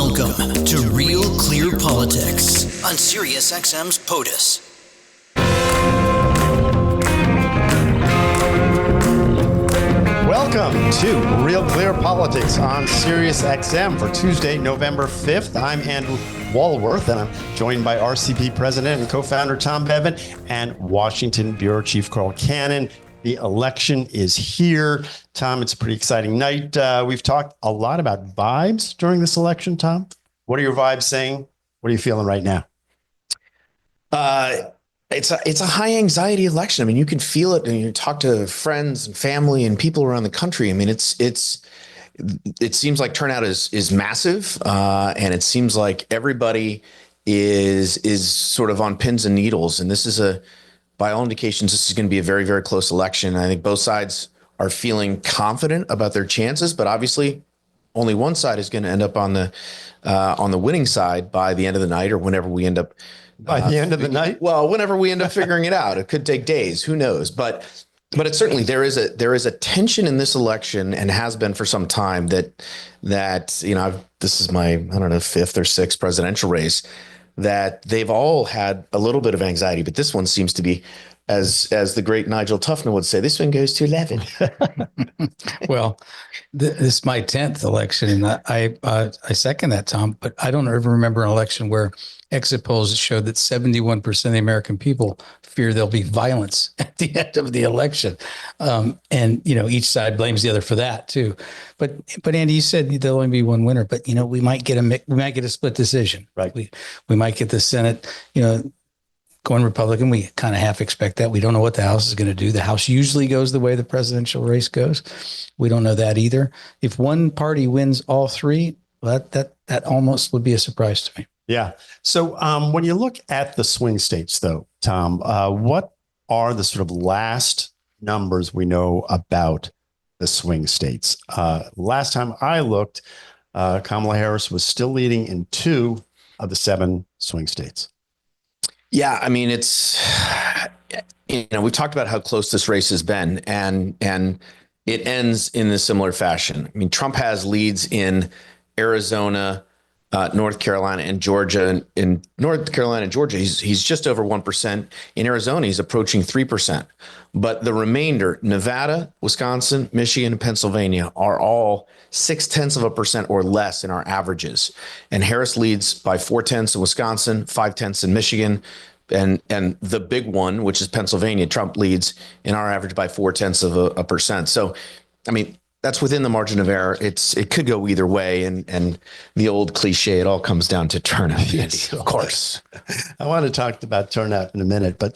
Welcome to Real Clear Politics on SiriusXM's POTUS. Welcome to Real Clear Politics on SiriusXM for Tuesday, November 5th. I'm Andrew Walworth, and I'm joined by RCP President and co-founder Tom Bevan and Washington Bureau Chief Carl Cannon. The election is here. Tom, it's a pretty exciting night. We've talked a lot about vibes during this election, Tom. What are your vibes saying? What are you feeling right now? It's a high anxiety election. I mean, you can feel it, and you talk to friends and family and people around the country. I mean, it seems like turnout is massive, and it seems like everybody is sort of on pins and needles. And this is by all indications, this is going to be a very, very close election. I think both sides are feeling confident about their chances, but obviously only one side is going to end up on the winning side by the end of the night, or whenever we end up. By the end of the night? Well, whenever we end up figuring it out. It could take days. Who knows? But it certainly there is a tension in this election, and has been for some time, that this is my, I don't know, fifth or sixth presidential race, that they've all had a little bit of anxiety, but this one seems to be, as the great Nigel Tufnell would say, this one goes to 11. Well, this is my 10th election, and I second that, Tom. But I don't ever remember an election where exit polls showed that 71% of the American people fear there'll be violence at the end of the election, and each side blames the other for that too. But Andy, you said there'll only be one winner, but we might get a split decision, right? We might get the Senate, going Republican. We kind of half expect that. We don't know what the House is going to do. The House usually goes the way the presidential race goes. We don't know that either. If one party wins all three, that almost would be a surprise to me. Yeah. So when you look at the swing states, though, Tom, what are the sort of last numbers we know about the swing states? Last time I looked, Kamala Harris was still leading in 2 of the 7 swing states. Yeah, I mean, it's, we've talked about how close this race has been, and it ends in a similar fashion. I mean, Trump has leads in Arizona, North Carolina, and Georgia. In North Carolina and Georgia, he's just over 1%. In Arizona, he's approaching 3%. But the remainder, Nevada, Wisconsin, Michigan, and Pennsylvania, are all 0.6% or less in our averages. And Harris leads by 0.4 in Wisconsin, 0.5 in Michigan, and the big one, which is Pennsylvania, Trump leads in our average by 0.4%. So, I mean, that's within the margin of error. It could go either way, and the old cliche, it all comes down to turnout. Yes, of course. I want to talk about turnout in a minute, but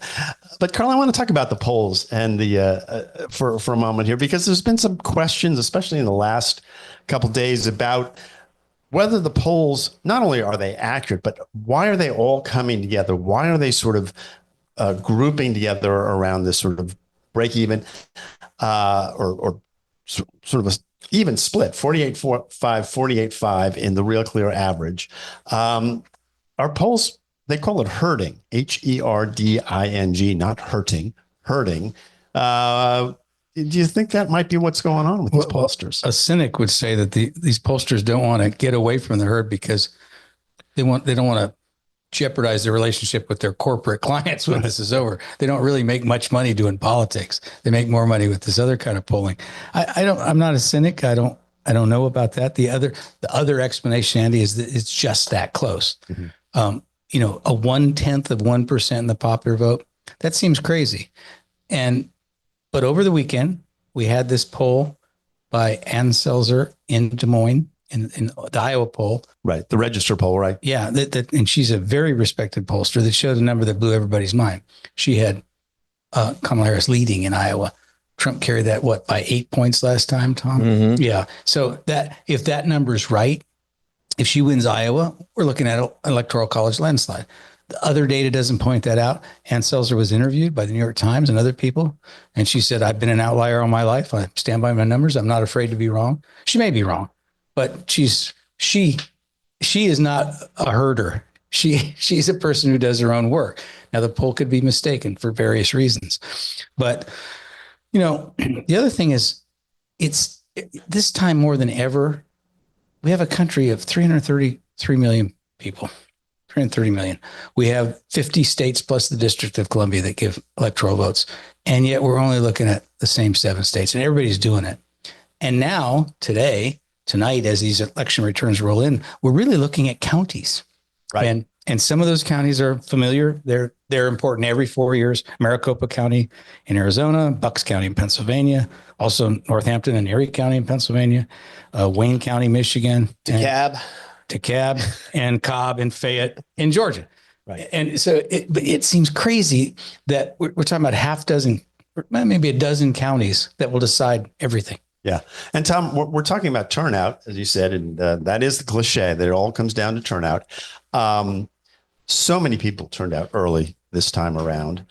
Carl, I want to talk about the polls and the for a moment here, because there's been some questions, especially in the last couple of days, about whether the polls, not only are they accurate, but why are they all coming together? Why are they sort of grouping together around this sort of break even or sort of a even split, 48-5, 48-5 in the Real Clear average. Our polls, they call it herding, herding, not hurting, herding. Do you think that might be what's going on with these pollsters? A cynic would say that these pollsters don't want to get away from the herd because they don't want to jeopardize their relationship with their corporate clients when this is over. They don't really make much money doing politics. They make more money with this other kind of polling. I'm not a cynic. I don't know about that. The other explanation, Andy, is that it's just that close. Mm-hmm. A 0.1% in the popular vote, that seems crazy. But over the weekend, we had this poll by Ann Selzer in Des Moines, in the Iowa poll. Right. The register poll, right? Yeah. And she's a very respected pollster that showed a number that blew everybody's mind. She had Kamala Harris leading in Iowa. Trump carried that, by 8 points last time, Tom? Mm-hmm. Yeah. So if that number's right, if she wins Iowa, we're looking at an electoral college landslide. The other data doesn't point that out. Ann Selzer was interviewed by the New York Times and other people, and she said, I've been an outlier all my life. I stand by my numbers. I'm not afraid to be wrong. She may be wrong, but she is not a herder. She's a person who does her own work. Now, the poll could be mistaken for various reasons, but the other thing is, it's this time more than ever, we have a country of 333 million people, 330 million. We have 50 states plus the District of Columbia that give electoral votes. And yet we're only looking at the same 7 states, and everybody's doing it. And now tonight, as these election returns roll in, we're really looking at counties. Right. And some of those counties are familiar. They're important every 4 years. Maricopa County in Arizona, Bucks County in Pennsylvania, also Northampton and Erie County in Pennsylvania, Wayne County, Michigan, DeKalb, and Cobb and Fayette in Georgia. Right. And so it seems crazy that we're talking about half dozen, maybe a dozen counties that will decide everything. Yeah. And Tom, we're talking about turnout, as you said, and that is the cliche that it all comes down to turnout. So many people turned out early this time around.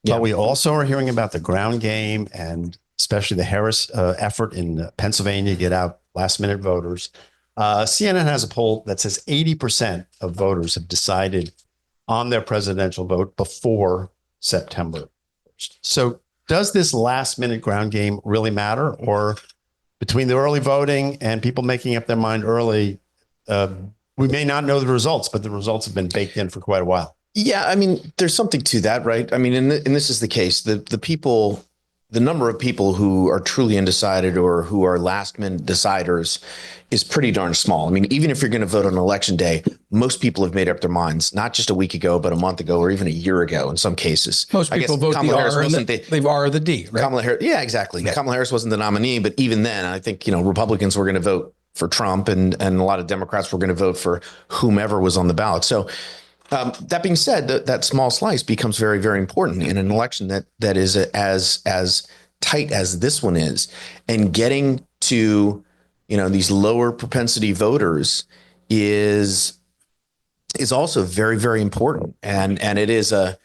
Yeah. But we also are hearing about the ground game and especially the Harris effort in Pennsylvania to get out last minute voters. CNN has a poll that says 80% of voters have decided on their presidential vote before September 1st. So does this last minute ground game really matter? Or between the early voting and people making up their mind early, we may not know the results, but the results have been baked in for quite a while. Yeah, I mean, there's something to that, right? I mean, and this is the case. The number of people who are truly undecided or who are last minute deciders is pretty darn small. I mean, even if you're going to vote on election day, most people have made up their minds, not just a week ago, but a month ago, or even a year ago in some cases. Most people vote Kamala the R and the R or the D, right? Kamala Harris, yeah, exactly. Yeah. Kamala Harris wasn't the nominee, but even then, I think, Republicans were going to vote for Trump and a lot of Democrats were going to vote for whomever was on the ballot. So that being said, that small slice becomes very, very important in an election that is as tight as this one is, and getting to these lower propensity voters is also very, very important, and it is a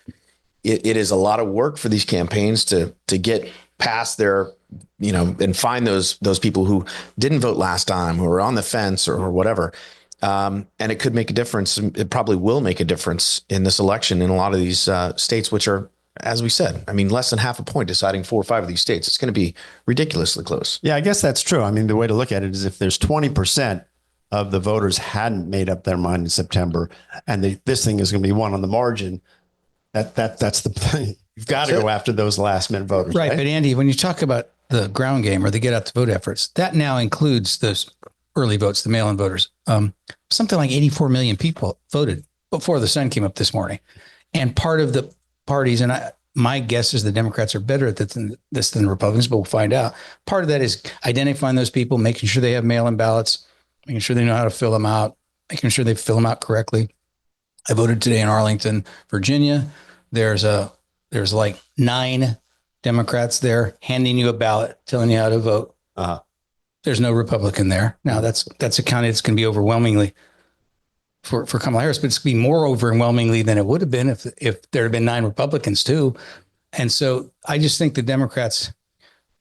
lot of work for these campaigns to get past their and find those people who didn't vote last time, who are on the fence or whatever. And it could make a difference. It probably will make a difference in this election in a lot of these states, which are, as we said, I mean, less than half a point deciding 4 or 5 of these states. It's going to be ridiculously close. Yeah, I guess that's true. I mean, the way to look at it is if there's 20% of the voters hadn't made up their mind in September, and this thing is going to be won on the margin, that's the thing. You've got to go after those last minute voters. Right. But Andy, when you talk about the ground game or the get out the vote efforts, that now includes those early votes, the mail-in voters. Something like 84 million people voted before the sun came up this morning. And part of the parties, and my guess is the Democrats are better at this than Republicans, but we'll find out. Part of that is identifying those people, making sure they have mail-in ballots, making sure they know how to fill them out, making sure they fill them out correctly. I voted today in Arlington, Virginia. There's like 9 Democrats there handing you a ballot, telling you how to vote. Uh-huh. There's no Republican there. Now that's a county that's going to be overwhelmingly for Kamala Harris, but it's going to be more overwhelmingly than it would have been if there had been 9 Republicans too. And so I just think the Democrats,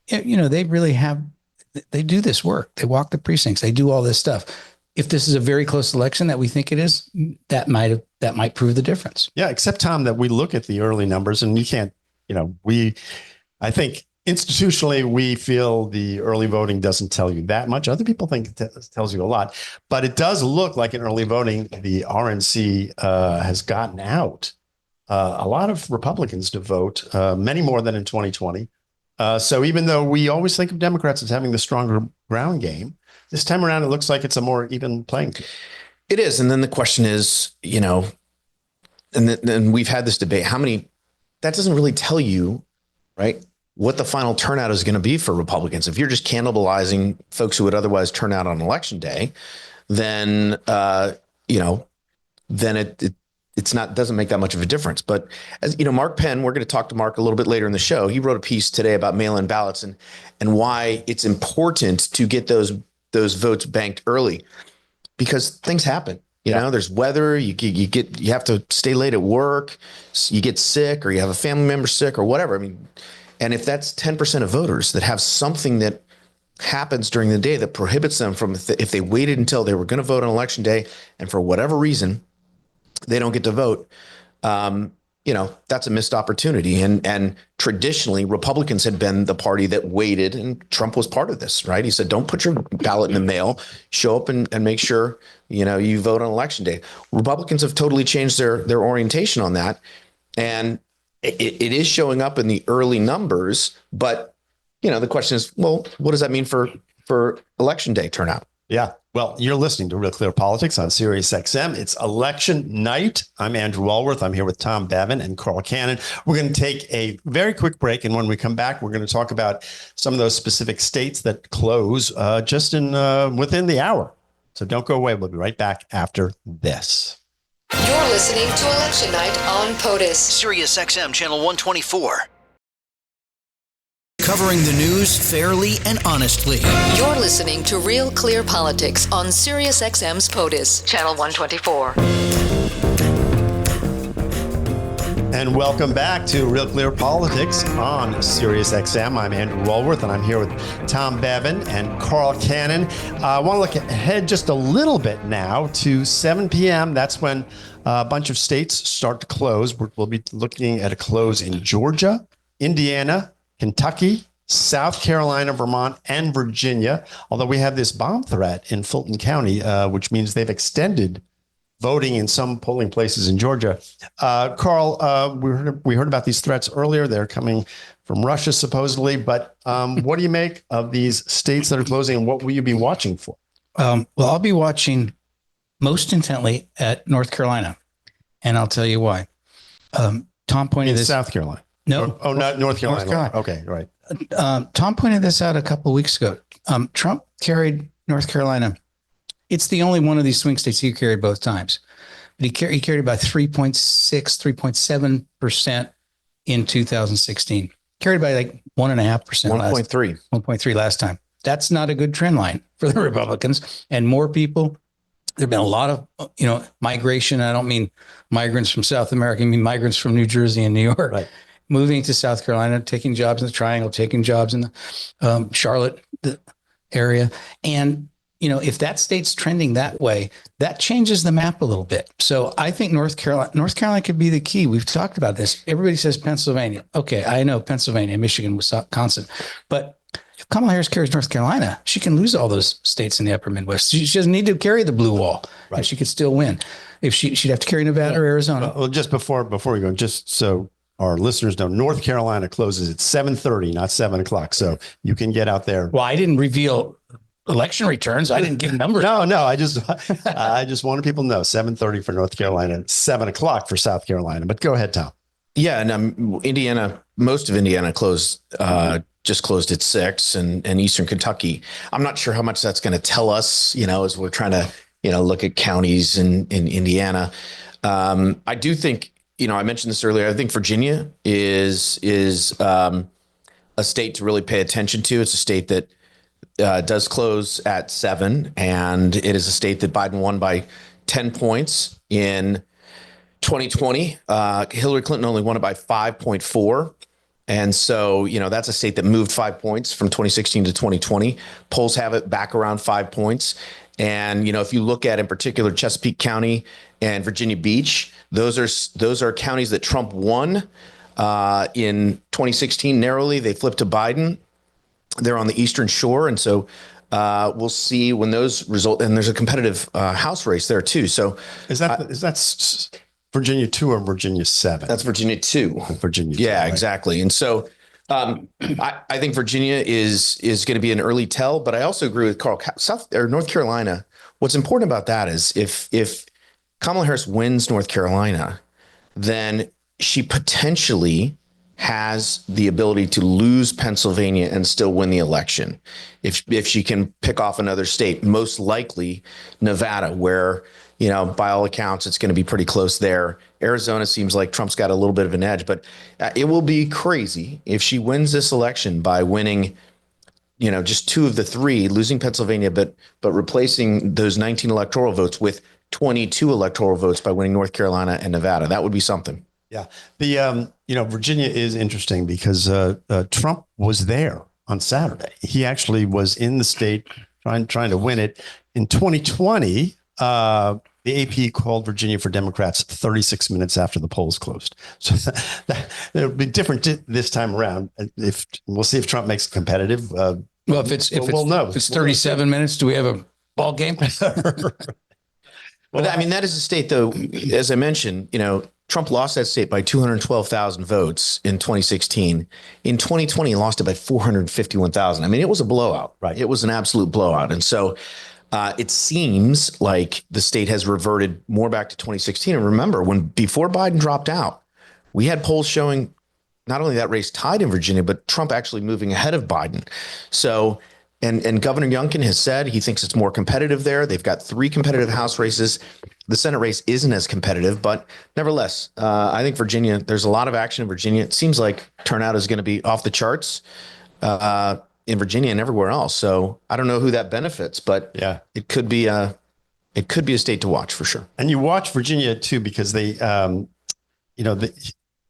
they really they do this work. They walk the precincts. They do all this stuff. If this is a very close election that we think it is, that might prove the difference. Yeah, except Tom, that we look at the early numbers and you can't, I think institutionally, we feel the early voting doesn't tell you that much. Other people think it tells you a lot, but it does look like in early voting, the RNC has gotten out a lot of Republicans to vote, many more than in 2020. So even though we always think of Democrats as having the stronger ground game, this time around, it looks like it's a more even playing field. It is. And then the question is, and then we've had this debate, that doesn't really tell you, right, what the final turnout is going to be for Republicans. If you're just cannibalizing folks who would otherwise turn out on election day, then, then it's not, doesn't make that much of a difference. But as Mark Penn, we're going to talk to Mark a little bit later in the show. He wrote a piece today about mail-in ballots and why it's important to get those votes banked early, because things happen. There's weather, you have to stay late at work, you get sick, or you have a family member sick or whatever. I mean, and if that's 10% of voters that have something that happens during the day that prohibits them from, if they waited until they were going to vote on election day and for whatever reason, they don't get to vote, that's a missed opportunity. And traditionally, Republicans had been the party that waited, and Trump was part of this, right? He said, don't put your ballot in the mail, show up and make sure, you vote on election day. Republicans have totally changed their orientation on that. And it is showing up in the early numbers. But, the question is, well, what does that mean for election day turnout? Yeah. Well, you're listening to Real Clear Politics on Sirius XM. It's election night. I'm Andrew Walworth. I'm here with Tom Bevan and Carl Cannon. We're going to take a very quick break. And when we come back, we're going to talk about some of those specific states that close just within the hour. So don't go away. We'll be right back after this. You're listening to Election Night on POTUS. Sirius XM Channel 124. Covering the news fairly and honestly. You're listening to Real Clear Politics on Sirius XM's POTUS, Channel 124. And welcome back to Real Clear Politics on Sirius XM. I'm Andrew Walworth, and I'm here with Tom Bevan and Carl Cannon. I want to look ahead just a little bit now to 7 p.m. That's when a bunch of states start to close. We'll be looking at a close in Georgia, Indiana, Kentucky, South Carolina, Vermont, and Virginia. Although we have this bomb threat in Fulton County, which means they've extended voting in some polling places in Georgia. Carl, we heard about these threats earlier. They're coming from Russia, supposedly. But what do you make of these states that are closing, and what will you be watching for? Well, I'll be watching most intently at North Carolina, and I'll tell you why. Tom pointed this. South Carolina. No. Not North Carolina. North Carolina. Okay, right. Tom pointed this out a couple of weeks ago. Trump carried North Carolina. It's the only one of these swing states he carried both times. But he carried about 3.6, 3.7% in 2016. Carried by like 1.5%. 1.3. 1.3 last time. That's not a good trend line for the Republicans. And more people, there have been a lot of, migration. I don't mean migrants from South America. I mean migrants from New Jersey and New York. Right. Moving to South Carolina, taking jobs in the Triangle, taking jobs in the Charlotte area. And, if that state's trending that way, that changes the map a little bit. So I think North Carolina could be the key. We've talked about this. Everybody says Pennsylvania. Okay, I know Pennsylvania, Michigan, Wisconsin. But if Kamala Harris carries North Carolina, she can lose all those states in the upper Midwest. She doesn't need to carry the blue wall, right? And she could still win. If she'd have to carry Nevada or Arizona. Well, just before we go, just so our listeners know, North Carolina closes at 7:30, not 7 o'clock. So you can get out there. Well, I didn't reveal election returns. I didn't give numbers. No. I just wanted people to know 7:30 for North Carolina, 7 o'clock for South Carolina. But go ahead, Tom. Yeah, and Indiana, most of Indiana just closed at 6, and Eastern Kentucky. I'm not sure how much that's going to tell us, as we're trying to, look at counties in Indiana. I do think, I mentioned this earlier. I think Virginia is a state to really pay attention to. It's a state that does close at 7, and it is a state that Biden won by 10 points in 2020. Hillary Clinton only won it by 5.4. And so, that's a state that moved 5 points from 2016 to 2020. Polls have it back around 5 points. And, if you look at, in particular, Chesapeake County and Virginia Beach, those are counties that Trump won in 2016 narrowly. They flipped to Biden. They're on the Eastern Shore. And so we'll see when those result. And there's a competitive House race there, too. So is that Virginia 2 or Virginia 7? That's Virginia 2. Virginia 2, yeah, right? Exactly. And so I think Virginia is going to be an early tell, but I also agree with Carl. North Carolina, what's important about that is if Kamala Harris wins North Carolina, then she potentially has the ability to lose Pennsylvania and still win the election. If she can pick off another state, most likely Nevada, where, by all accounts, it's going to be pretty close there. Arizona seems like Trump's got a little bit of an edge, but it will be crazy if she wins this election by winning, just 2 of the 3, losing Pennsylvania, but replacing those 19 electoral votes with 22 electoral votes by winning North Carolina and Nevada. That would be something. Yeah. Virginia is interesting because Trump was there on Saturday. He actually was in the state trying to win it. In 2020, the AP called Virginia for Democrats 36 minutes after the polls closed. So it'll be different this time around. If we'll see if Trump makes it competitive. Well, if it's 37 minutes, do we have a ball game? Well, I mean, that is a state, though, as I mentioned, Trump lost that state by 212,000 votes in 2016. In 2020, he lost it by 451,000. I mean, it was a blowout, right? It was an absolute blowout. And so it seems like the state has reverted more back to 2016. And remember, before Biden dropped out, we had polls showing not only that race tied in Virginia, but Trump actually moving ahead of Biden. So And Governor Youngkin has said he thinks it's more competitive there. They've got 3 competitive House races. The Senate race isn't as competitive, but nevertheless, I think Virginia, there's a lot of action in Virginia. It seems like turnout is going to be off the charts in Virginia and everywhere else. So I don't know who that benefits, but yeah, it could be a state to watch for sure. And you watch Virginia too, because they,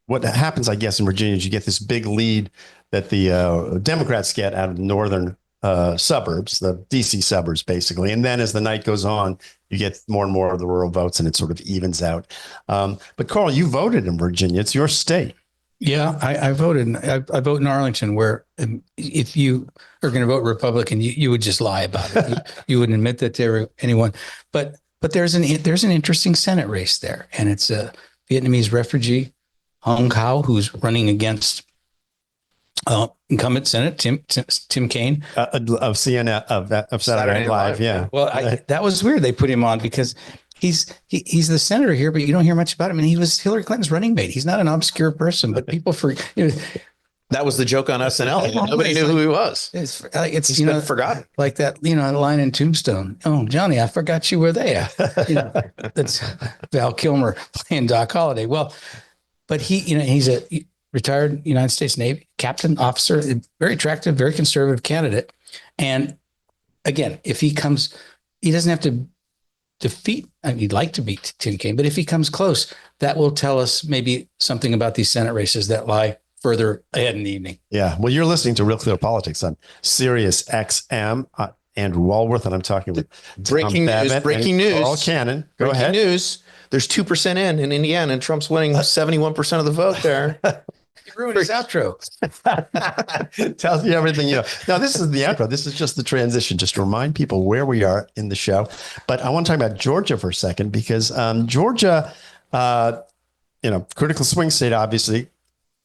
what happens, I guess, in Virginia is you get this big lead that the Democrats get out of the northern suburbs, the DC suburbs, basically. And then as the night goes on, you get more and more of the rural votes and it sort of evens out. But Carl, you voted in Virginia. It's your state. Yeah, I voted. I vote in Arlington, where if you are going to vote Republican, you would just lie about it. You wouldn't admit that to anyone. But there's an interesting Senate race there. And it's a Vietnamese refugee, Hong Cao, who's running against incumbent Senate Tim Kaine of CNN of Saturday Night Live. Yeah. Well, that was weird. They put him on because he's the senator here, but you don't hear much about him. And he was Hillary Clinton's running mate. He's not an obscure person, but people that was the joke on SNL. Nobody knew who he was. It's forgotten. Like that, line in Tombstone. Oh, Johnny, I forgot you were there. That's Val Kilmer playing Doc Holliday. Well, but he's a retired United States Navy captain, officer, very attractive, very conservative candidate. And again, if he comes, he doesn't have to defeat, he'd like to beat Tim Kaine, but if he comes close, that will tell us maybe something about these Senate races that lie further ahead in the evening. Yeah. Well, you're listening to Real Clear Politics on Sirius XM. Andrew Walworth, and I'm talking with breaking news. Carl Cannon. Go ahead. News. There's 2% in Indiana, and Trump's winning 71% of the vote there. You ruined his outro. Tells you everything you know. Now, this is the outro. This is just the transition, just to remind people where we are in the show. But I want to talk about Georgia for a second, because Georgia, critical swing state, obviously.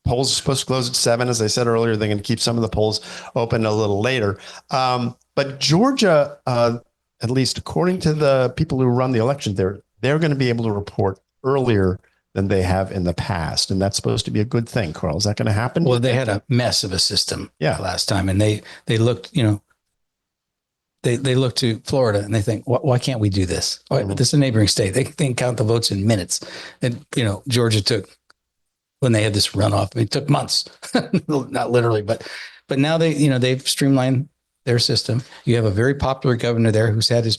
Polls are supposed to close at 7. As I said earlier, they're going to keep some of the polls open a little later. But Georgia, at least according to the people who run the election there, they're going to be able to report earlier than they have in the past. And that's supposed to be a good thing, Carl. Is that going to happen? Well, they had a mess of a system last time. And they looked, they look to Florida and they think, why can't we do this? This is a neighboring state. They can count the votes in minutes. And, Georgia took, when they had this runoff, it took months, not literally, but now they've streamlined their system. You have a very popular governor there who's had his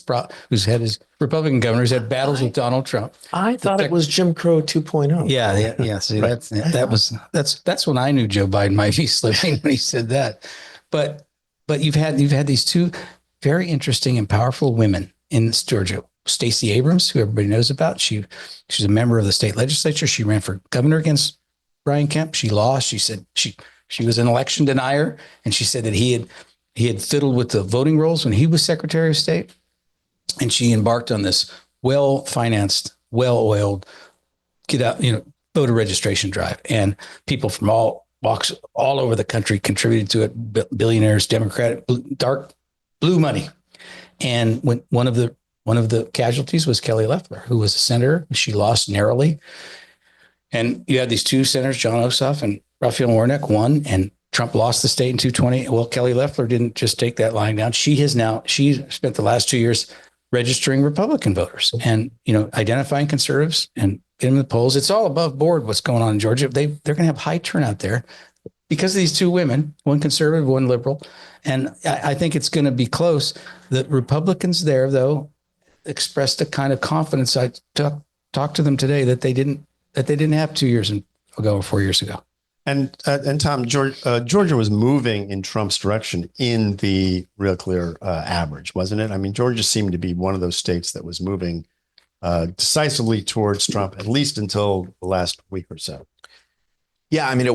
Republican governor who's had battles with Donald Trump. I thought it was Jim Crow 2.0. Yeah. See, that's when I knew Joe Biden might be slipping when he said that. But you've had these two very interesting and powerful women in Georgia. Stacey Abrams, who everybody knows about. She's a member of the state legislature. She ran for governor against Brian Kemp. She lost. She said she was an election denier, and she said that he had fiddled with the voting rolls when he was Secretary of State. And she embarked on this well-financed, well-oiled, voter registration drive. And people from all walks all over the country contributed to it. Billionaires, Democratic, dark blue money. And when one of the casualties was Kelly Loeffler, who was a senator. She lost narrowly. And you had these two senators, John Ossoff and Raphael Warnock, won, and Trump lost the state in 2020. Well, Kelly Loeffler didn't just take that lying down. She spent the last 2 years registering Republican voters and, identifying conservatives and getting them in the polls. It's all above board what's going on in Georgia. They're going to have high turnout there because of these two women, one conservative, one liberal. And I think it's going to be close. The Republicans there, though, expressed a kind of confidence. I talked to them today that they didn't have 2 years ago or 4 years ago. And Tom, Georgia was moving in Trump's direction in the Real Clear average, wasn't it? I mean, Georgia seemed to be one of those states that was moving decisively towards Trump, at least until the last week or so. Yeah, I mean,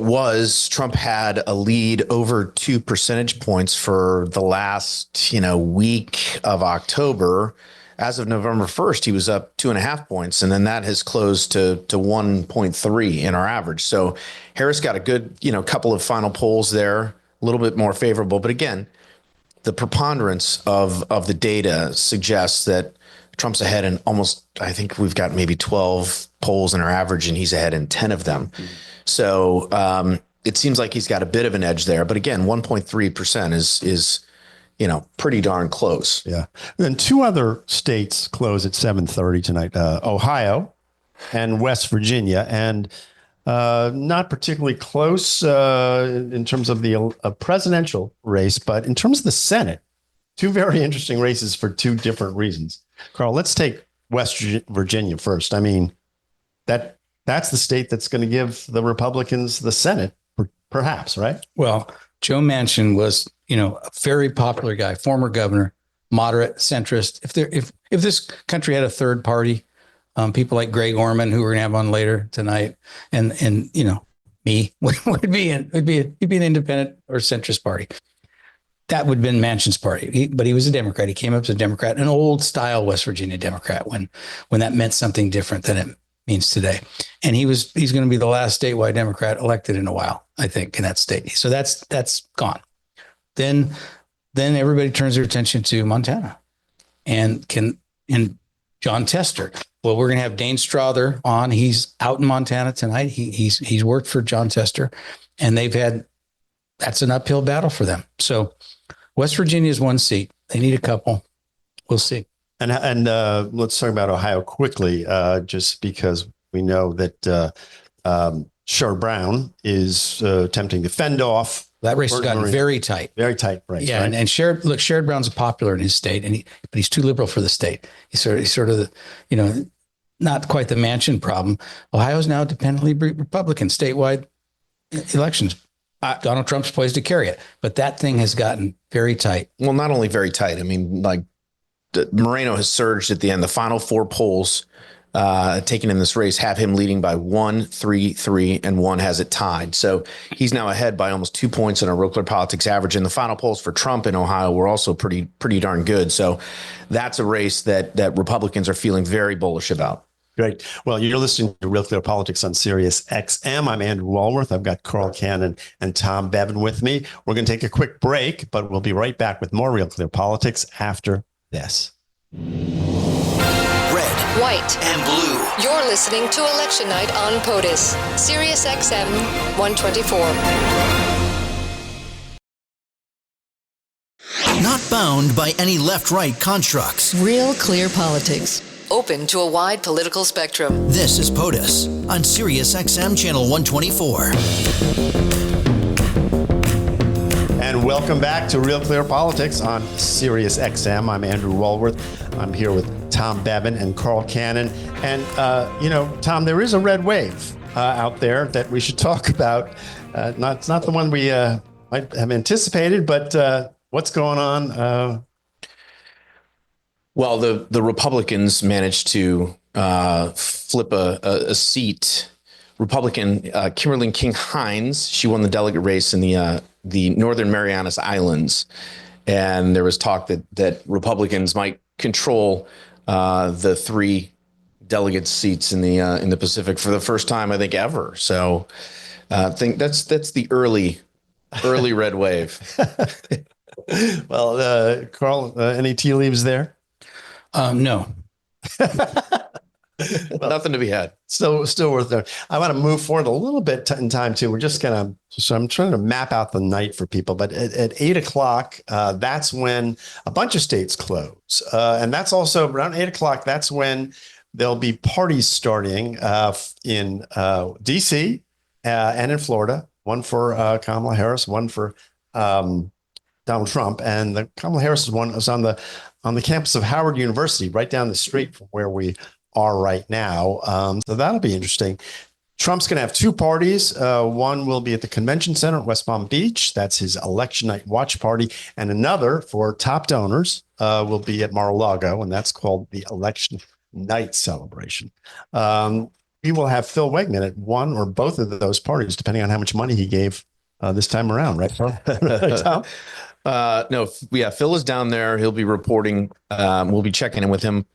Trump had a lead over 2 percentage points for the last, week of October. As of November 1st, he was up 2.5 points, and then that has closed to 1.3 in our average. So Harris got a good, couple of final polls there, a little bit more favorable. But again, the preponderance of the data suggests that Trump's ahead in almost, I think we've got maybe 12 polls in our average, and he's ahead in 10 of them. So it seems like he's got a bit of an edge there. But again, 1.3% is pretty darn close. Yeah. And then two other states close at 7:30 tonight, Ohio and West Virginia. And not particularly close in terms of the presidential race, but in terms of the Senate, two very interesting races for two different reasons. Carl, let's take West Virginia first. I mean, that's the state that's going to give the Republicans the Senate, perhaps, right? Well, Joe Manchin was, a very popular guy, former governor, moderate, centrist. If this country had a third party, people like Greg Orman, who we're going to have on later tonight, and me would be an independent or centrist party. That would have been Manchin's party, but he was a Democrat. He came up as a Democrat, an old style West Virginia Democrat, when that meant something different than it means today. And he's going to be the last statewide Democrat elected in a while, I think, in that state. So that's gone. Then everybody turns their attention to Montana and John Tester. Well, we're going to have Dane Strother on. He's out in Montana tonight. He's worked for John Tester, and that's an uphill battle for them. So West Virginia is one seat. They need a couple. We'll see. And let's talk about Ohio quickly, just because we know that Sherrod Brown is attempting to fend off. That race has gotten very tight. Very tight race. Yeah, right? and Sherrod Brown's popular in his state, but he's too liberal for the state. He's sort of not quite the Manchin problem. Ohio's now dependently Republican statewide elections. Donald Trump's poised to carry it, but that thing has gotten very tight. Well, not only very tight. I mean, like Moreno has surged at the end. The final 4 polls taken in this race have him leading by 1, 3, 3, and 1 has it tied. So he's now ahead by almost 2 points in a RealClearPolitics average. And the final polls for Trump in Ohio were also pretty darn good. So that's a race that Republicans are feeling very bullish about. Great. Well, you're listening to Real Clear Politics on Sirius XM. I'm Andrew Walworth. I've got Carl Cannon and Tom Bevan with me. We're going to take a quick break, but we'll be right back with more Real Clear Politics after this. Red, White, and blue. You're listening to Election Night on POTUS, Sirius XM 124. Not bound by any left-right constructs. Real Clear Politics. Open to a wide political spectrum. This is POTUS on Sirius XM Channel 124. And welcome back to Real Clear Politics on Sirius XM. I'm Andrew Walworth. I'm here with Tom Bevan and Carl Cannon. And, Tom, there is a red wave out there that we should talk about. It's not the one we might have anticipated, but what's going on? Well, the Republicans managed to flip a seat. Republican Kimberly King Hines, she won the delegate race in the Northern Marianas Islands, and there was talk that Republicans might control the 3 delegate seats in the Pacific for the first time, I think, ever. So I think that's the early red wave. Well, Carl, any tea leaves there? No. Well, nothing to be had. Still worth it. I want to move forward a little bit in time too. We're just so I'm trying to map out the night for people, but at 8:00, that's when a bunch of states close. And that's also around 8:00. That's when there'll be parties starting in DC and in Florida, one for Kamala Harris, one for Donald Trump. And the Kamala Harris one is on the campus of Howard University, right down the street from where we are right now. So that'll be interesting. Trump's going to have 2 parties. One will be at the Convention Center at West Palm Beach. That's his election night watch party. And another for top donors will be at Mar-a-Lago, and that's called the Election night celebration. We will have Phil Wegmann at one or both of those parties, depending on how much money he gave this time around, right, Tom? No, yeah, Phil is down there. He'll be reporting. We'll be checking in with him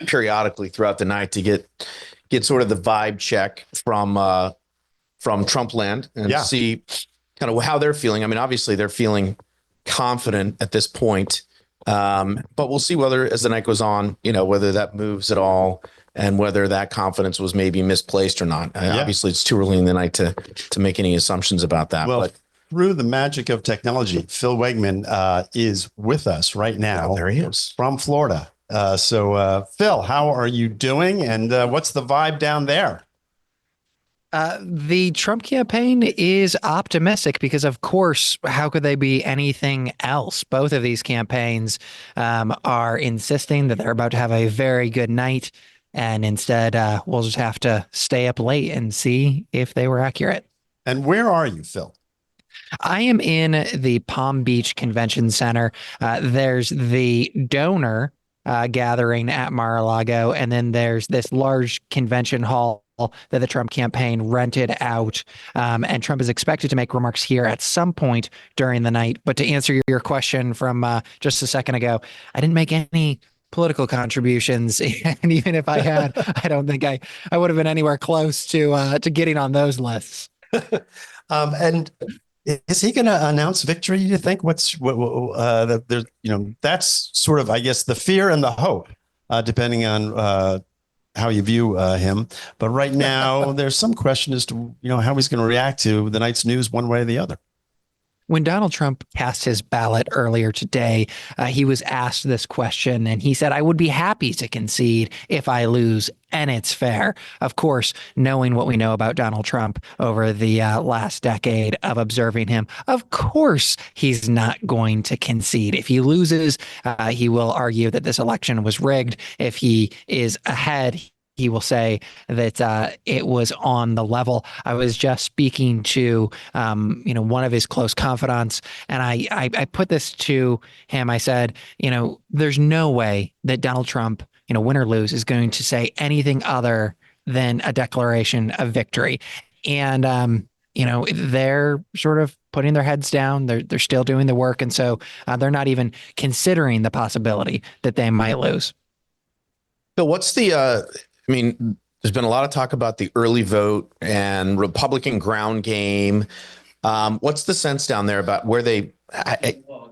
periodically throughout the night to get sort of the vibe check from Trump land and see kind of how they're feeling. I mean, obviously they're feeling confident at this point, but we'll see whether, as the night goes on, whether that moves at all and whether that confidence was maybe misplaced or not. Obviously, it's too early in the night to make any assumptions about that. Well, but through the magic of technology, Phil Wegmann is with us right now. There he is. From Florida. So, Phil, how are you doing? And what's the vibe down there? The Trump campaign is optimistic because, of course, how could they be anything else? Both of these campaigns are insisting that they're about to have a very good night. And instead, we'll just have to stay up late and see if they were accurate. And where are you, Phil? I am in the Palm Beach Convention Center. There's the donor gathering at Mar-a-Lago, and then there's this large convention hall that the Trump campaign rented out. And Trump is expected to make remarks here at some point during the night. But to answer your question from just a second ago, I didn't make any political contributions, and even if I had, I don't think I would have been anywhere close to getting on those lists. And is he going to announce victory? You think? That's sort of, I guess, the fear and the hope, depending on how you view him. But right now, there's some question as to how he's going to react to the night's news, one way or the other. When Donald Trump cast his ballot earlier today, he was asked this question, and he said, "I would be happy to concede if I lose, and it's fair." Of course, knowing what we know about Donald Trump over the last decade of observing him, of course he's not going to concede. If he loses, he will argue that this election was rigged. If he is ahead, he will say that it was on the level. I was just speaking to, one of his close confidants, and I put this to him. I said, there's no way that Donald Trump, win or lose, is going to say anything other than a declaration of victory. And, they're sort of putting their heads down. They're still doing the work. And so they're not even considering the possibility that they might lose. Bill, what's the, there's been a lot of talk about the early vote and Republican ground game. What's the sense down there about where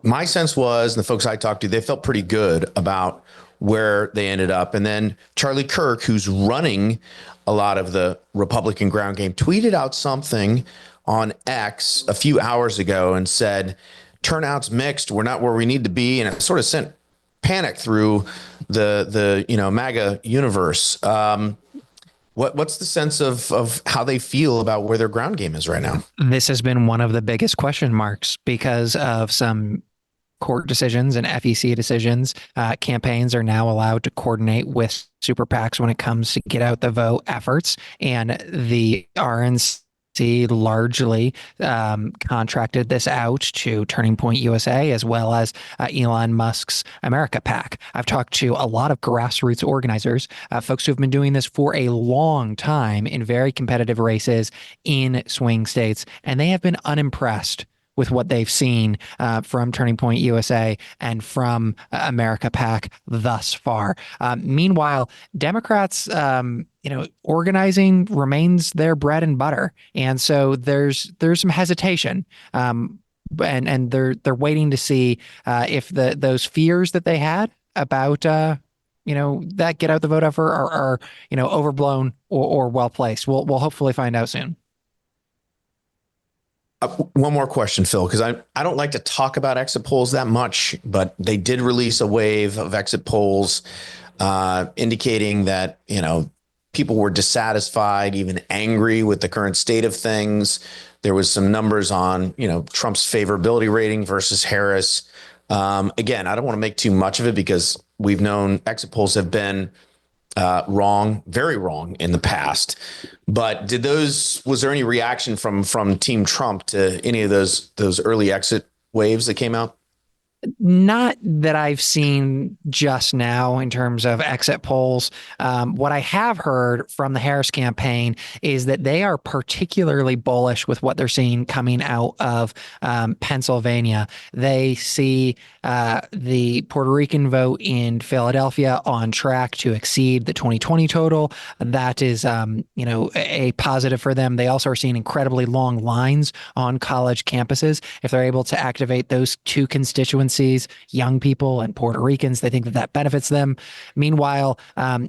my sense was, and the folks I talked to, they felt pretty good about where they ended up. And then Charlie Kirk, who's running a lot of the Republican ground game, tweeted out something on X a few hours ago and said, turnout's mixed. We're not where we need to be. And it sort of sent panic through the MAGA universe. What's the sense of how they feel about where their ground game is right now? This has been one of the biggest question marks because of some court decisions and FEC decisions. Campaigns are now allowed to coordinate with super PACs when it comes to get out the vote efforts, and the RNC largely contracted this out to Turning Point USA as well as Elon Musk's America PAC. I've talked to a lot of grassroots organizers, folks who have been doing this for a long time in very competitive races in swing states, and they have been unimpressed with what they've seen from Turning Point USA and from America PAC thus far. Meanwhile, Democrats, organizing remains their bread and butter, and so there's some hesitation, and they're waiting to see if those fears that they had about that get out the vote effort are overblown or well placed. We'll hopefully find out soon. One more question, Phil, because I don't like to talk about exit polls that much, but they did release a wave of exit polls indicating that, people were dissatisfied, even angry with the current state of things. There was some numbers on, Trump's favorability rating versus Harris. Again, I don't want to make too much of it because we've known exit polls have been wrong, very wrong in the past. But was there any reaction from Team Trump to any of those early exit waves that came out? Not that I've seen just now in terms of exit polls. What I have heard from the Harris campaign is that they are particularly bullish with what they're seeing coming out of Pennsylvania. They see the Puerto Rican vote in Philadelphia on track to exceed the 2020 total. That is, a positive for them. They also are seeing incredibly long lines on college campuses. If they're able to activate those two constituencies, young people and Puerto Ricans, they think that benefits them. Meanwhile,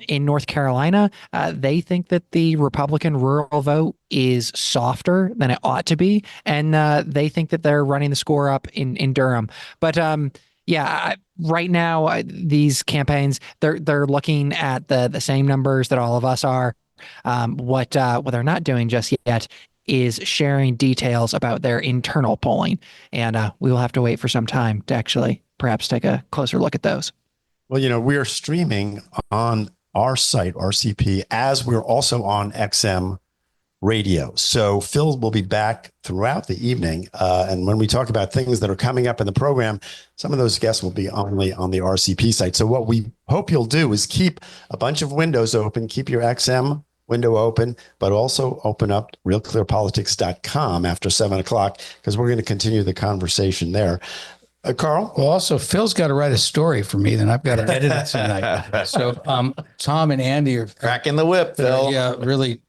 in North Carolina, they think that the Republican rural vote is softer than it ought to be, and they think that they're running the score up in Durham. But right now, these campaigns, they're looking at the same numbers that all of us are. What they're not doing just yet is sharing details about their internal polling. And we will have to wait for some time to actually perhaps take a closer look at those. Well, we are streaming on our site, RCP, as we're also on XM radio. So Phil will be back throughout the evening. And when we talk about things that are coming up in the program, some of those guests will be only on the RCP site. So what we hope you'll do is keep a bunch of windows open, keep your XM window open, but also open up RealClearPolitics.com after 7 o'clock, because we're going to continue the conversation there. Carl? Well, also, Phil's got to write a story for me, then I've got to edit it tonight. So Tom and Andy are cracking the whip, Phil. Yeah, really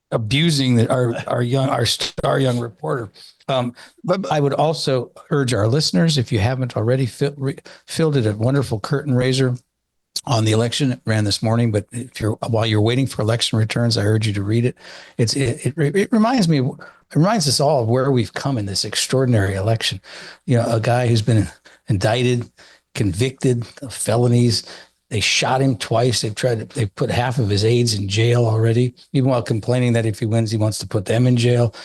abusing our star young reporter. But I would also urge our listeners, if you haven't already, Phil did a wonderful curtain raiser on the election. It ran this morning, but while you're waiting for election returns, I urge you to read it. It reminds us all of where we've come in this extraordinary election. A guy who's been indicted, convicted of felonies. They shot him twice. They put half of his aides in jail already, even while complaining that if he wins, he wants to put them in jail.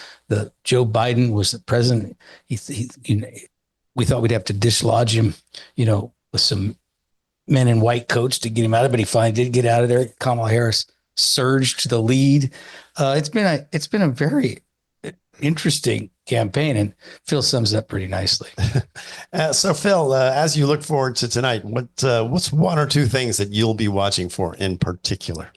Joe Biden was the president. We thought we'd have to dislodge him, with some men in white coats to get him out of it, but he finally did get out of there. Kamala Harris surged to the lead. It's been a very interesting campaign, and Phil sums it up pretty nicely. So Phil, as you look forward to tonight, what's one or two things that you'll be watching for in particular?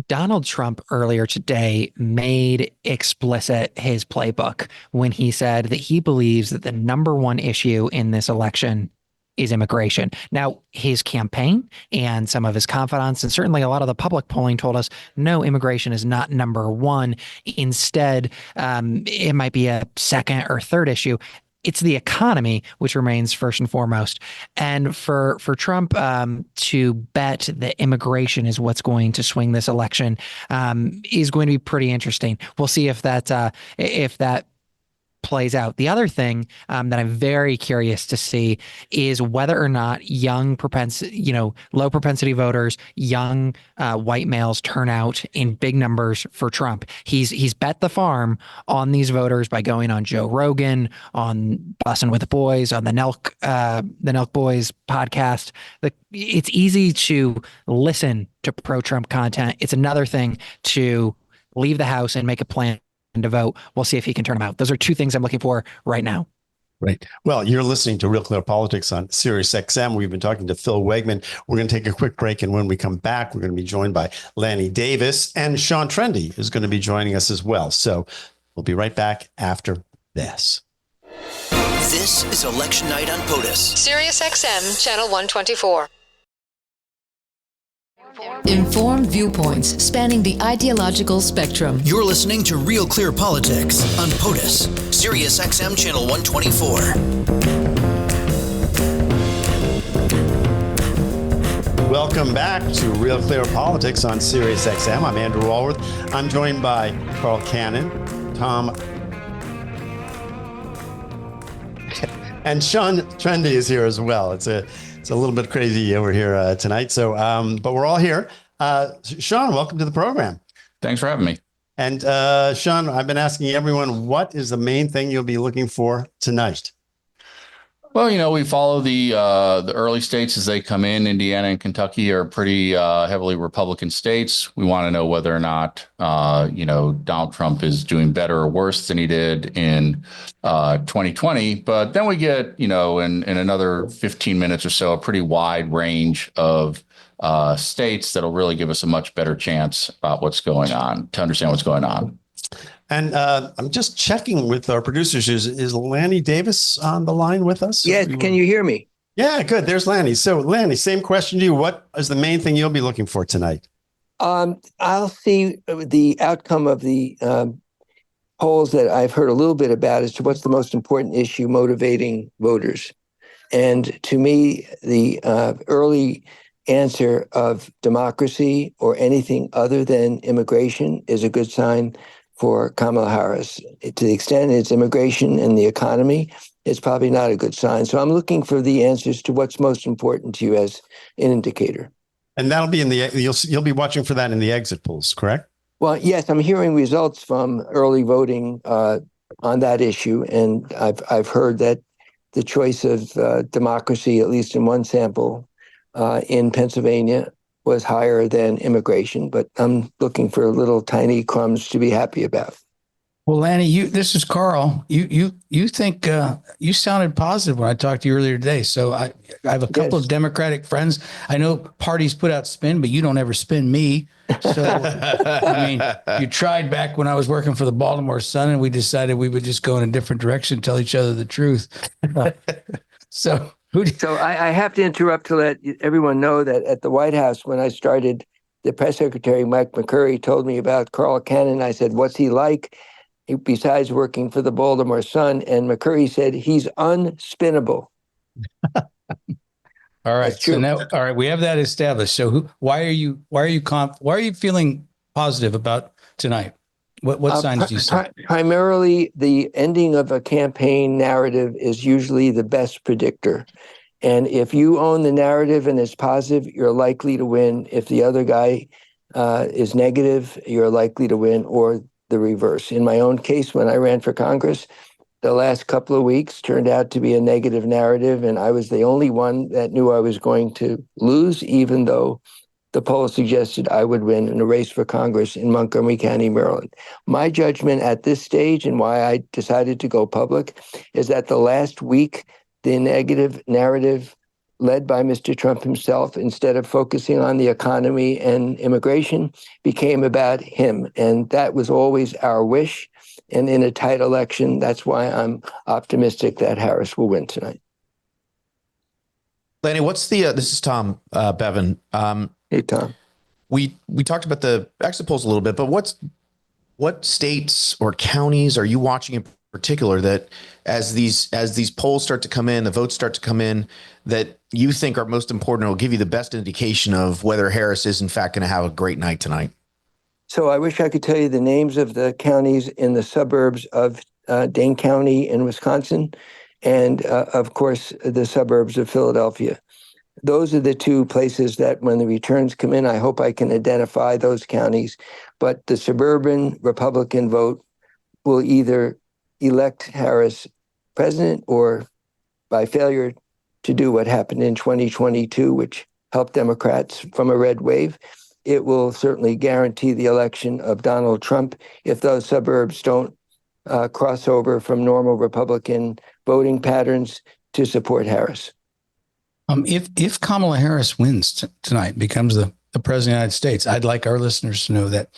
Donald Trump earlier today made explicit his playbook when he said that he believes that the number one issue in this election is immigration. Now, his campaign and some of his confidants, and certainly a lot of the public polling, told us, no, immigration is not number one. Instead, it might be a second or third issue. It's the economy, which remains first and foremost. And for Trump to bet that immigration is what's going to swing this election is going to be pretty interesting. We'll see if that plays out. The other thing that I'm very curious to see is whether or not low propensity voters, young white males turn out in big numbers for Trump. He's bet the farm on these voters by going on Joe Rogan, on Bussin' with the Boys, on the Nelk Boys podcast. It's easy to listen to pro-Trump content. It's another thing to leave the house and make a plan to vote. We'll see if he can turn them out. Those are two things I'm looking for right now. Right. Well, you're listening to Real Clear Politics on Sirius XM. We've been talking to Phil Wegmann. We're going to take a quick break, and when we come back, we're going to be joined by Lanny Davis, and Sean Trendy is going to be joining us as well. So we'll be right back after this. This is Election Night on POTUS. Sirius XM, Channel 124. Informed viewpoints spanning the ideological spectrum. You're listening to Real Clear Politics on POTUS, Sirius XM Channel 124. Welcome back to Real Clear Politics on Sirius XM. I'm Andrew Walworth. I'm joined by Carl Cannon, Tom, and Sean Trendy is here as well. It's a little bit crazy over here tonight. So, but we're all here. Sean, welcome to the program. Thanks for having me. And Sean, I've been asking everyone, what is the main thing you'll be looking for tonight? Well, we follow the early states as they come in. Indiana and Kentucky are pretty heavily Republican states. We want to know whether or not Donald Trump is doing better or worse than he did in 2020. But then we get in another 15 minutes or so a pretty wide range of states that'll really give us a much better chance about what's going on, to understand what's going on. And I'm just checking with our producers. Is Lanny Davis on the line with us? Yes. Can you hear me? Yeah, good. There's Lanny. So Lanny, same question to you. What is the main thing you'll be looking for tonight? I'll see the outcome of the polls that I've heard a little bit about as to what's the most important issue motivating voters. And to me, the early answer of democracy or anything other than immigration is a good sign for Kamala Harris. To the extent it's immigration and the economy, it's probably not a good sign. So I'm looking for the answers to what's most important to you as an indicator. And that'll be you'll be watching for that in the exit polls, correct? Well, yes, I'm hearing results from early voting on that issue, and I've heard that the choice of democracy, at least in one sample in Pennsylvania, was higher than immigration, but I'm looking for little tiny crumbs to be happy about. Well, Lanny, this is Carl. You think you sounded positive when I talked to you earlier today. So I have a couple of Democratic friends. I know parties put out spin, but you don't ever spin me. So I mean, you tried back when I was working for the Baltimore Sun, and we decided we would just go in a different direction, tell each other the truth. So I have to interrupt to let everyone know that at the White House, when I started, the press secretary, Mike McCurry, told me about Carl Cannon. I said, what's he like besides working for the Baltimore Sun? And McCurry said, he's unspinnable. All right. So now, all right, we have that established. So why are you feeling positive about tonight? What signs do you see? Primarily, the ending of a campaign narrative is usually the best predictor. And if you own the narrative and it's positive, you're likely to win. If the other guy is negative, you're likely to win, or the reverse. In my own case, when I ran for Congress, the last couple of weeks turned out to be a negative narrative, and I was the only one that knew I was going to lose, even though the poll suggested I would win in a race for Congress in Montgomery County, Maryland. My judgment at this stage, and why I decided to go public, is that the last week, the negative narrative led by Mr. Trump himself, instead of focusing on the economy and immigration, became about him. And that was always our wish. And in a tight election, that's why I'm optimistic that Harris will win tonight. Lanny, what's this is Tom Bevan. Hey, Tom. We talked about the exit polls a little bit, but what states or counties are you watching in particular that as these polls start to come in, the votes start to come in, that you think are most important or will give you the best indication of whether Harris is in fact going to have a great night tonight? So I wish I could tell you the names of the counties in the suburbs of Dane County in Wisconsin, and of course, the suburbs of Philadelphia. Those are the two places that when the returns come in, I hope I can identify those counties. But the suburban Republican vote will either elect Harris president or, by failure to do what happened in 2022, which helped Democrats from a red wave, it will certainly guarantee the election of Donald Trump if those suburbs don't cross over from normal Republican voting patterns to support Harris. If Kamala Harris wins tonight, becomes the president of the United States, I'd like our listeners to know that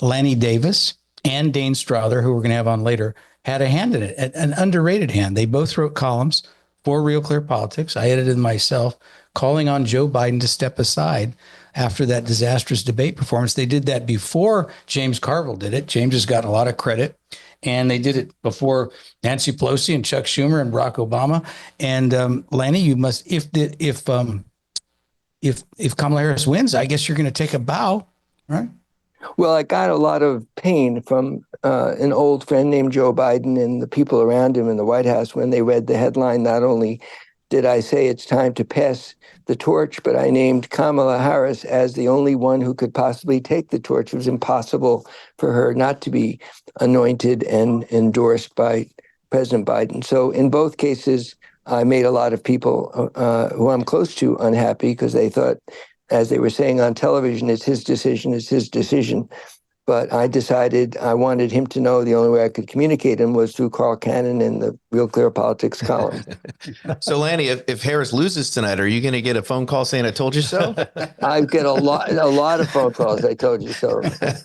Lanny Davis and Dane Strother, who we're going to have on later, had a hand in it, an underrated hand. They both wrote columns for Real Clear Politics. I edited myself, calling on Joe Biden to step aside after that disastrous debate performance. They did that before James Carville did it. James has gotten a lot of credit. And they did it before Nancy Pelosi and Chuck Schumer and Barack Obama. And Lanny, you must, if Kamala Harris wins, I guess you're going to take a bow, right? Well, I got a lot of pain from an old friend named Joe Biden and the people around him in the White House when they read the headline. Not only did I say it's time to pass the torch, but I named Kamala Harris as the only one who could possibly take the torch. It was impossible for her not to be anointed and endorsed by President Biden. So in both cases, I made a lot of people who I'm close to unhappy because they thought, as they were saying on television, it's his decision, it's his decision. But I decided I wanted him to know the only way I could communicate him was through Carl Cannon in the Real Clear Politics column. So, Lanny, if Harris loses tonight, are you going to get a phone call saying "I told you so"? I get a lot of phone calls. I told you so. Yes.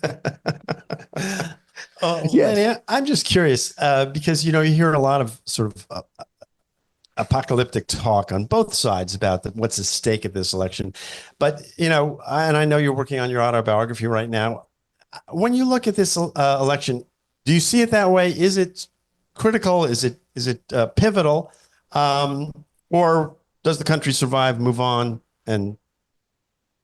Lanny, I'm just curious because you hear a lot of sort of apocalyptic talk on both sides about what's at stake at this election, but and I know you're working on your autobiography right now. When you look at this election, do you see it that way? Is it critical? Is it pivotal? Or does the country survive, move on, and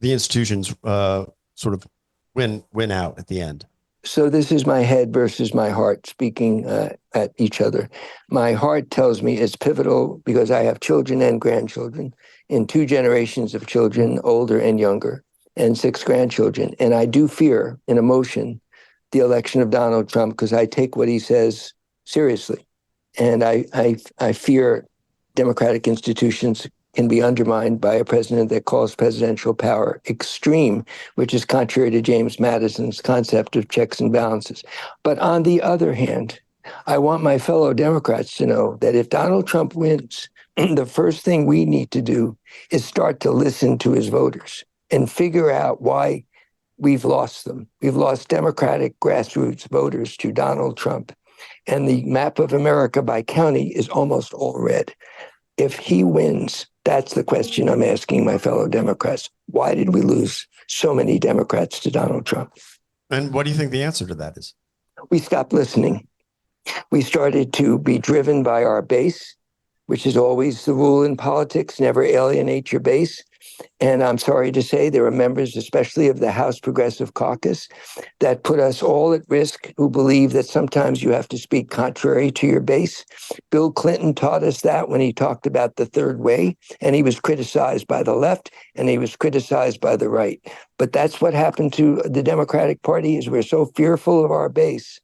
the institutions sort of win out at the end? So this is my head versus my heart speaking at each other. My heart tells me it's pivotal because I have children and grandchildren in 2 generations of children, older and younger, and 6 grandchildren. And I do fear, in emotion, the election of Donald Trump because I take what he says seriously. And I fear democratic institutions can be undermined by a president that calls presidential power extreme, which is contrary to James Madison's concept of checks and balances. But on the other hand, I want my fellow Democrats to know that if Donald Trump wins, the first thing we need to do is start to listen to his voters and figure out why we've lost them. We've lost Democratic grassroots voters to Donald Trump. And the map of America by county is almost all red. If he wins, that's the question I'm asking my fellow Democrats. Why did we lose so many Democrats to Donald Trump? And what do you think the answer to that is? We stopped listening. We started to be driven by our base, which is always the rule in politics, never alienate your base. And I'm sorry to say there are members, especially of the House Progressive Caucus, that put us all at risk, who believe that sometimes you have to speak contrary to your base. Bill Clinton taught us that when he talked about the third way, and he was criticized by the left and he was criticized by the right. But that's what happened to the Democratic Party, is we're so fearful of our base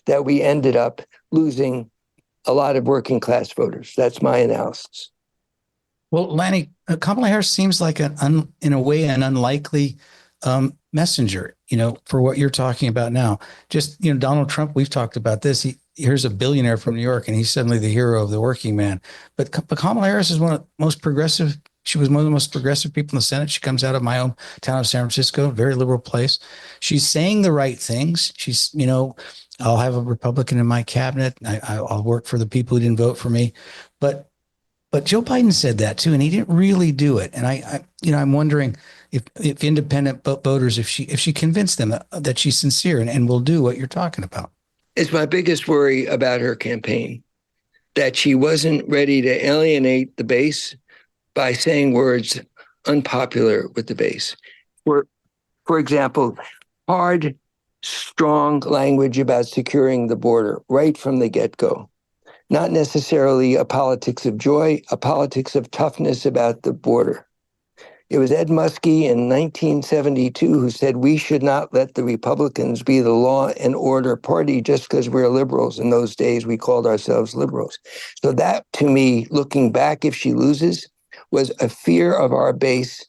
that we ended up losing a lot of working class voters. That's my analysis. Well, Lanny, Kamala Harris seems like in a way, an unlikely messenger, for what you're talking about now. Just, Donald Trump, we've talked about this. Here's a billionaire from New York, and he's suddenly the hero of the working man. But Kamala Harris is one of the most progressive. She was one of the most progressive people in the Senate. She comes out of my own town of San Francisco, very liberal place. She's saying the right things. She's, I'll have a Republican in my cabinet. I'll work for the people who didn't vote for me. But Joe Biden said that too, and he didn't really do it. And I'm wondering if independent voters, if she convinced them that she's sincere and will do what you're talking about. It's my biggest worry about her campaign, that she wasn't ready to alienate the base by saying words unpopular with the base. For example, hard, strong language about securing the border right from the get-go. Not necessarily a politics of joy, a politics of toughness about the border. It was Ed Muskie in 1972 who said we should not let the Republicans be the law and order party just because we're liberals. In those days, we called ourselves liberals. So that, to me, looking back, if she loses, was a fear of our base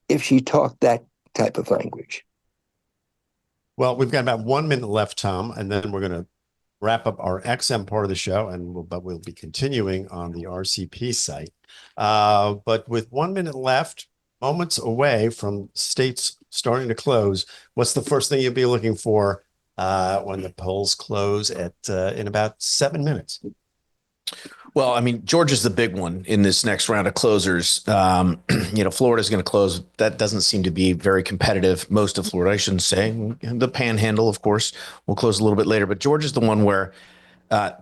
if she talked that type of language. Well, we've got about 1 minute left, Tom, and then we're going to wrap up our XM part of the show, but we'll be continuing on the RCP site. But with 1 minute left, moments away from states starting to close, what's the first thing you'll be looking for when the polls close in about 7 minutes? Well, I mean, Georgia's the big one in this next round of closers. Florida's going to close. That doesn't seem to be very competitive. Most of Florida, I shouldn't say. The Panhandle, of course, will close a little bit later. But Georgia's the one where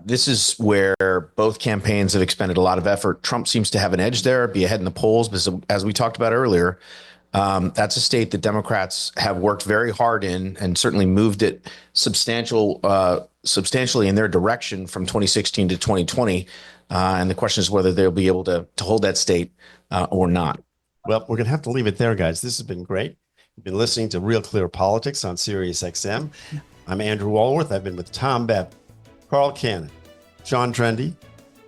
this is where both campaigns have expended a lot of effort. Trump seems to have an edge there, be ahead in the polls, because as we talked about earlier, that's a state that Democrats have worked very hard in and certainly moved it substantially in their direction from 2016 to 2020. And the question is whether they'll be able to hold that state or not. Well, we're going to have to leave it there, guys. This has been great. You've been listening to Real Clear Politics on Sirius XM. I'm Andrew Walworth. I've been with Tom Bevan, Carl Cannon, Sean Trendy,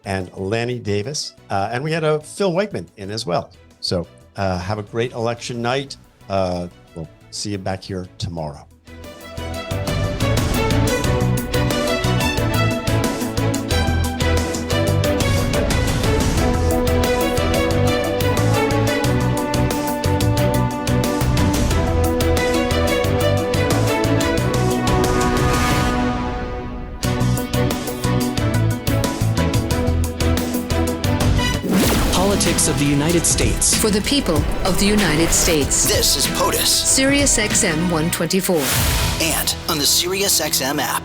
and Lanny Davis. And we had a Phil Wegmann in as well. So have a great election night. We'll see you back here tomorrow. Politics of the United States. For the people of the United States. This is POTUS. Sirius XM 124. And on the Sirius XM app.